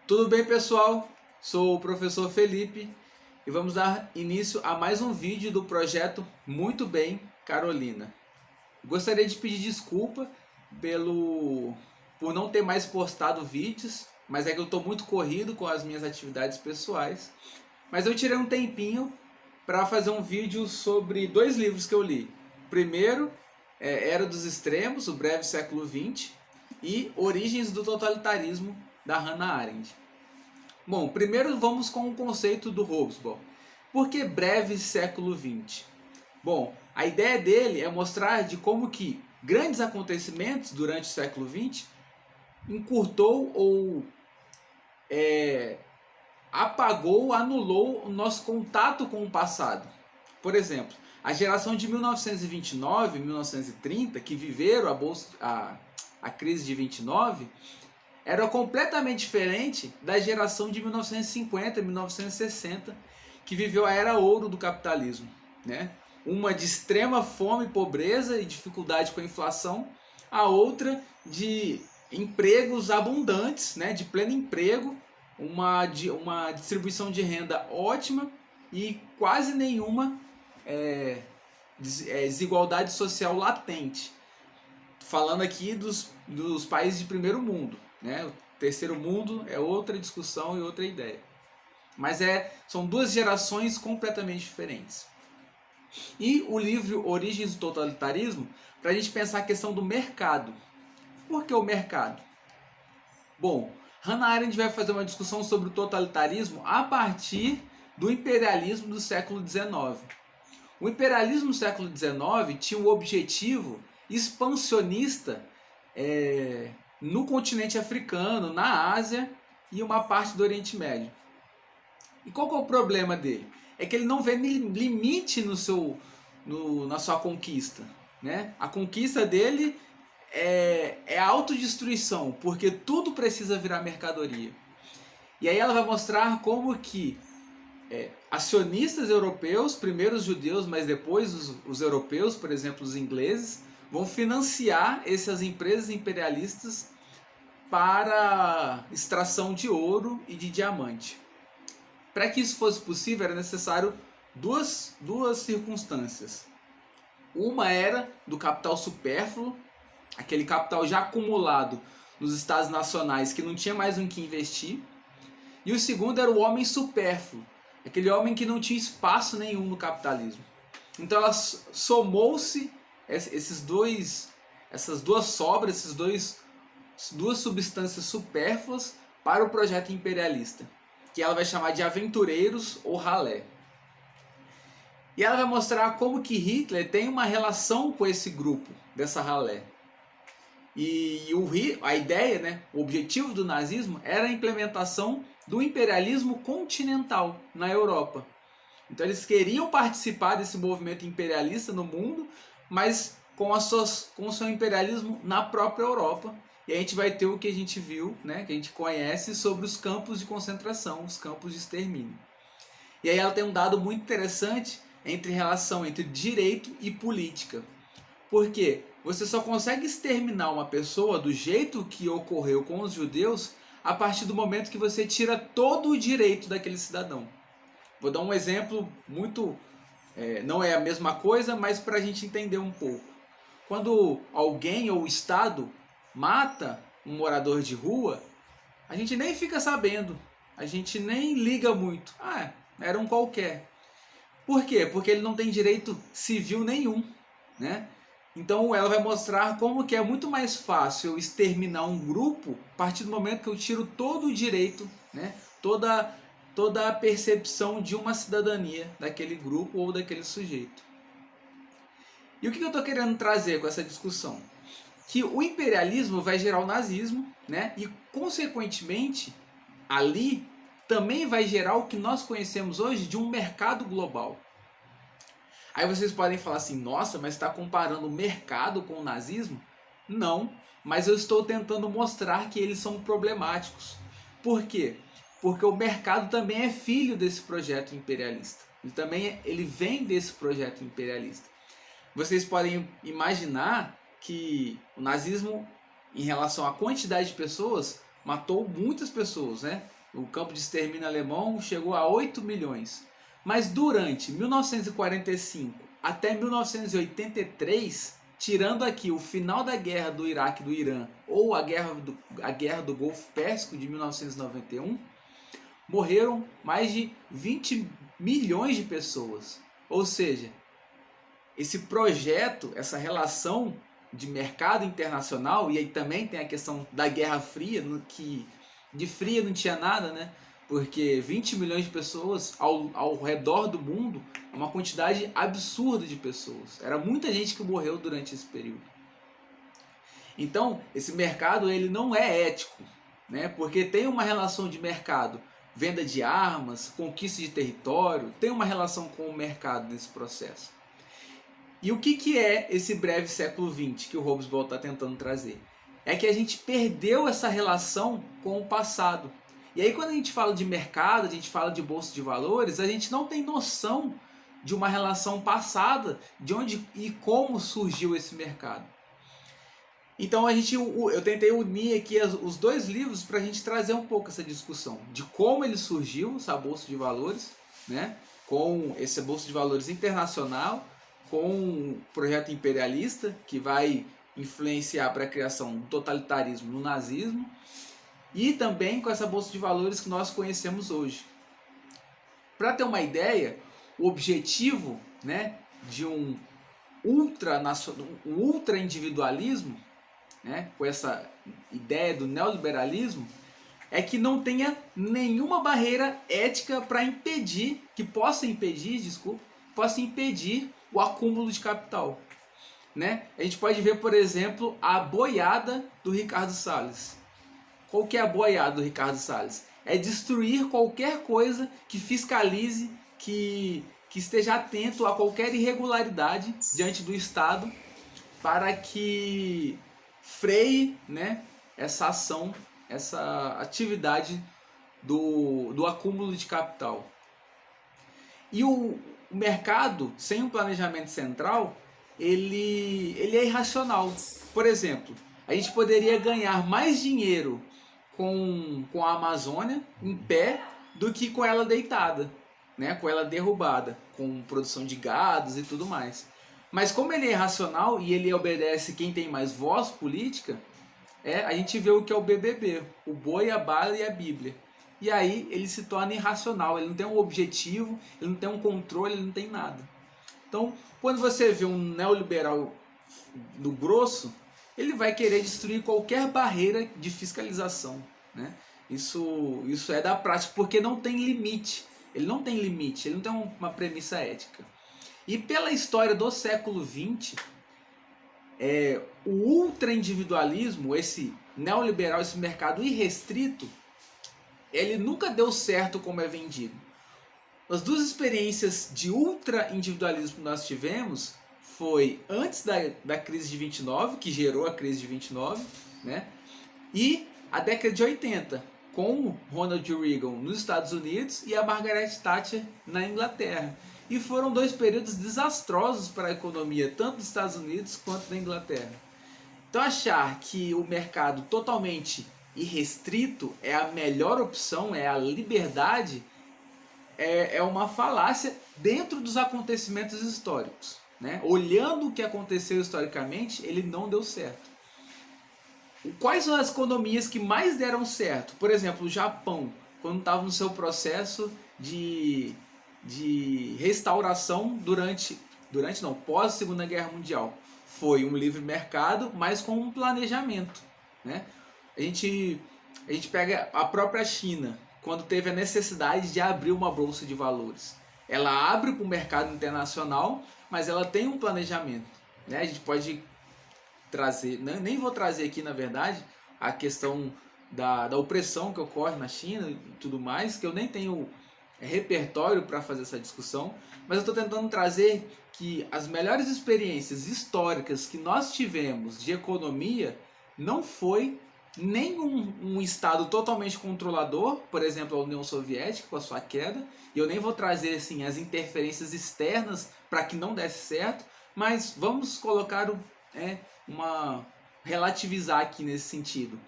Tudo bem, pessoal? Sou o professor Felipe e vamos dar início a mais um vídeo do projeto Muito Bem, Carolina. Gostaria de pedir desculpa por não ter mais postado vídeos, mas é que eu estou muito corrido com as minhas atividades pessoais. Mas eu tirei um tempinho para fazer um vídeo sobre dois livros que eu li. Primeiro, Era dos Extremos, o Breve Século XX, e Origens do Totalitarismo, da Hannah Arendt. Bom, primeiro vamos com o conceito do Hobsbawm. Por que breve século XX? Bom, a ideia dele é mostrar de como que grandes acontecimentos durante o século XX encurtou ou apagou, anulou o nosso contato com o passado. Por exemplo, a geração de 1929 e 1930, que viveram a crise de 29, era completamente diferente da geração de 1950 e 1960, que viveu a era ouro do capitalismo, né? Uma de extrema fome, pobreza e dificuldade com a inflação, a outra de empregos abundantes, né? De pleno emprego, uma distribuição de renda ótima e quase nenhuma desigualdade social latente. Falando aqui dos países de primeiro mundo, né? O terceiro mundo é outra discussão e outra ideia. Mas são duas gerações completamente diferentes. E o livro Origens do Totalitarismo, para a gente pensar a questão do mercado. Por que o mercado? Bom, Hannah Arendt vai fazer uma discussão sobre o totalitarismo a partir do imperialismo do século XIX. O imperialismo do século XIX tinha um objetivo expansionista no continente africano, na Ásia e uma parte do Oriente Médio. E qual que é o problema dele? É que ele não vê limite na sua conquista, né? A conquista dele é a autodestruição, porque tudo precisa virar mercadoria. E aí ela vai mostrar como que acionistas europeus, primeiro os judeus, mas depois os europeus, por exemplo, os ingleses, vão financiar essas empresas imperialistas para extração de ouro e de diamante. Para que isso fosse possível, era necessário duas circunstâncias. Uma era do capital supérfluo, aquele capital já acumulado nos estados nacionais que não tinha mais em que investir. E o segundo era o homem supérfluo, aquele homem que não tinha espaço nenhum no capitalismo. Então ela somou-se essas duas sobras, duas substâncias supérfluas para o projeto imperialista, que ela vai chamar de aventureiros ou ralé. E ela vai mostrar como que Hitler tem uma relação com esse grupo, dessa ralé. E a ideia, né, o objetivo do nazismo era a implementação do imperialismo continental na Europa. Então eles queriam participar desse movimento imperialista no mundo, mas com o seu imperialismo na própria Europa. E a gente vai ter o que a gente viu, né, que a gente conhece sobre os campos de concentração, os campos de extermínio. E aí ela tem um dado muito interessante relação entre direito e política. Por quê? Você só consegue exterminar uma pessoa do jeito que ocorreu com os judeus a partir do momento que você tira todo o direito daquele cidadão. Vou dar um exemplo muito... não é a mesma coisa, mas para a gente entender um pouco. Quando alguém ou o Estado mata um morador de rua, a gente nem fica sabendo, a gente nem liga muito. Era um qualquer. Por quê? Porque ele não tem direito civil nenhum, né? Então ela vai mostrar como que é muito mais fácil eu exterminar um grupo a partir do momento que eu tiro todo o direito, né? Toda a percepção de uma cidadania daquele grupo ou daquele sujeito. E o que eu estou querendo trazer com essa discussão? Que o imperialismo vai gerar o nazismo, né? E consequentemente ali também vai gerar o que nós conhecemos hoje de um mercado global. Aí vocês podem falar assim, nossa, mas está comparando o mercado com o nazismo? Não, mas eu estou tentando mostrar que eles são problemáticos. Por quê? Porque o mercado também é filho desse projeto imperialista. Ele vem desse projeto imperialista. Vocês podem imaginar que o nazismo, em relação à quantidade de pessoas, matou muitas pessoas, né? O campo de extermínio alemão chegou a 8 milhões. Mas durante 1945 até 1983, tirando aqui o final da guerra do Iraque e do Irã, ou a guerra do Golfo Pérsico de 1991, morreram mais de 20 milhões de pessoas. Ou seja, esse projeto, essa relação de mercado internacional, e aí também tem a questão da Guerra Fria, que de fria não tinha nada, né? Porque 20 milhões de pessoas ao redor do mundo é uma quantidade absurda de pessoas. Era muita gente que morreu durante esse período. Então, esse mercado ele não é ético, né? Porque tem uma relação de mercado, venda de armas, conquista de território, tem uma relação com o mercado nesse processo. E o que é esse breve século XX que o Hobsbawm está tentando trazer? É que a gente perdeu essa relação com o passado. E aí quando a gente fala de mercado, a gente fala de bolsa de valores, a gente não tem noção de uma relação passada, de onde e como surgiu esse mercado. Então eu tentei unir aqui os dois livros para a gente trazer um pouco essa discussão de como ele surgiu, essa bolsa de valores, né? Com essa bolsa de valores internacional, com o projeto imperialista que vai influenciar para a criação do totalitarismo no nazismo, e também com essa bolsa de valores que nós conhecemos hoje. Para ter uma ideia, o objetivo, né, de um ultra individualismo, né, com essa ideia do neoliberalismo, é que não tenha nenhuma barreira ética para impedir, possa impedir o acúmulo de capital. Né? A gente pode ver, por exemplo, a boiada do Ricardo Salles. Qual que é a boiada do Ricardo Salles? É destruir qualquer coisa que fiscalize, que esteja atento a qualquer irregularidade diante do Estado, para que freie, né, essa ação, essa atividade do acúmulo de capital. E o mercado, sem um planejamento central, ele é irracional. Por exemplo, a gente poderia ganhar mais dinheiro com a Amazônia em pé do que com ela deitada, né? Com ela derrubada, com produção de gados e tudo mais. Mas como ele é irracional e ele obedece quem tem mais voz política, a gente vê o que é o BBB, o boi, a bala e a Bíblia. E aí ele se torna irracional, ele não tem um objetivo, ele não tem um controle, ele não tem nada. Então, quando você vê um neoliberal do grosso, ele vai querer destruir qualquer barreira de fiscalização, né? Isso é da prática, porque não tem limite. Ele não tem limite, ele não tem uma premissa ética. E pela história do século XX, o ultra-individualismo, esse neoliberal, esse mercado irrestrito, ele nunca deu certo como é vendido. As duas experiências de ultra-individualismo que nós tivemos foi antes da crise de 29, que gerou a crise de 29, né? E a década de 80, com Ronald Reagan nos Estados Unidos e a Margaret Thatcher na Inglaterra. E foram dois períodos desastrosos para a economia, tanto dos Estados Unidos quanto da Inglaterra. Então achar que o mercado totalmente irrestrito é a melhor opção, é a liberdade, é uma falácia dentro dos acontecimentos históricos, né? Olhando o que aconteceu historicamente, ele não deu certo. Quais são as economias que mais deram certo? Por exemplo, o Japão, quando estava no seu processo de restauração pós Segunda Guerra Mundial. Foi um livre mercado, mas com um planejamento, né? A gente pega a própria China, quando teve a necessidade de abrir uma bolsa de valores. Ela abre para o mercado internacional, mas ela tem um planejamento, né? A gente pode trazer, nem vou trazer aqui na verdade, a questão da opressão que ocorre na China e tudo mais, que eu nem tenho repertório para fazer essa discussão, mas eu estou tentando trazer que as melhores experiências históricas que nós tivemos de economia não foi nem um Estado totalmente controlador, por exemplo a União Soviética com a sua queda, e eu nem vou trazer assim, as interferências externas para que não desse certo, mas vamos colocar relativizar aqui nesse sentido.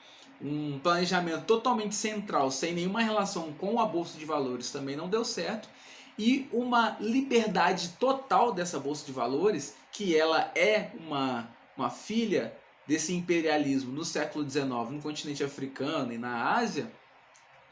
um planejamento totalmente central, sem nenhuma relação com a Bolsa de Valores, também não deu certo. E uma liberdade total dessa Bolsa de Valores, que ela é uma filha desse imperialismo no século XIX, no continente africano e na Ásia,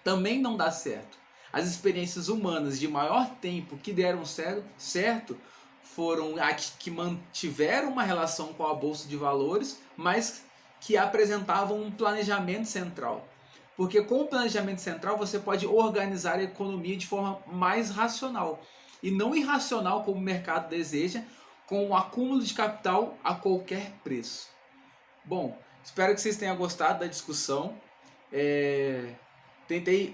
também não dá certo. As experiências humanas de maior tempo que deram certo foram as que mantiveram uma relação com a Bolsa de Valores, mas que apresentavam um planejamento central. Porque com o planejamento central você pode organizar a economia de forma mais racional e não irracional como o mercado deseja, com o acúmulo de capital a qualquer preço. Bom, espero que vocês tenham gostado da discussão.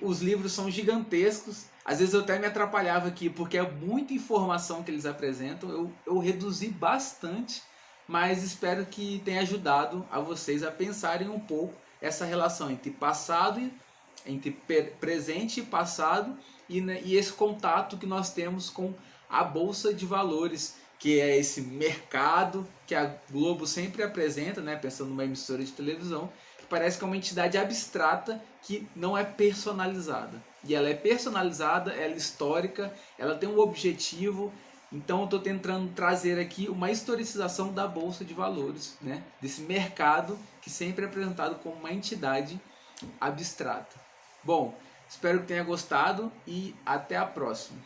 Os livros são gigantescos, às vezes eu até me atrapalhava aqui porque é muita informação que eles apresentam. Eu reduzi bastante, mas espero que tenha ajudado a vocês a pensarem um pouco essa relação entre presente e passado, e esse contato que nós temos com a Bolsa de Valores, que é esse mercado que a Globo sempre apresenta, né, pensando numa emissora de televisão, que parece que é uma entidade abstrata que não é personalizada. E ela é personalizada, ela é histórica, ela tem um objetivo. Então eu estou tentando trazer aqui uma historicização da Bolsa de Valores, né, desse mercado que sempre é apresentado como uma entidade abstrata. Bom, espero que tenha gostado e até a próxima.